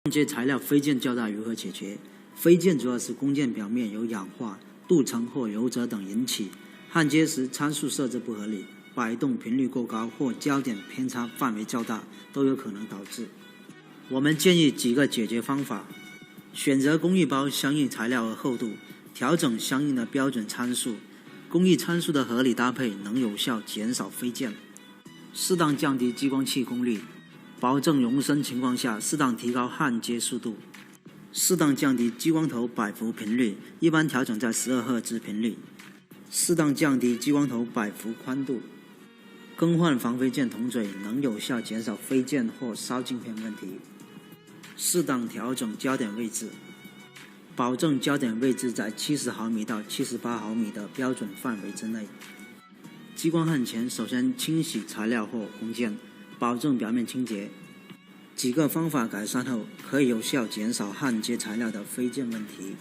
焊接材料飞溅较大如何解决？飞溅主要是工件表面由氧化、镀层或油褶等引起，焊接时参数设置不合理、摆动频率过高或焦点偏差范围较大，都有可能导致。我们建议几个解决方法：选择工艺包相应材料和厚度，调整相应的标准参数，工艺参数的合理搭配能有效减少飞溅。适当降低激光器功率，保证容深情况下适当提高焊接速度。适当降低激光头摆幅频率，一般调整在12赫兹频率。适当降低激光头摆幅宽度。更换防飞溅铜嘴能有效减少飞溅或烧镜片问题。适当调整焦点位置，保证焦点位置在70毫米到78毫米的标准范围之内。激光焊前首先清洗材料或工件，保证表面清洁。几个方法改善后，可以有效减少焊接材料的飞溅问题。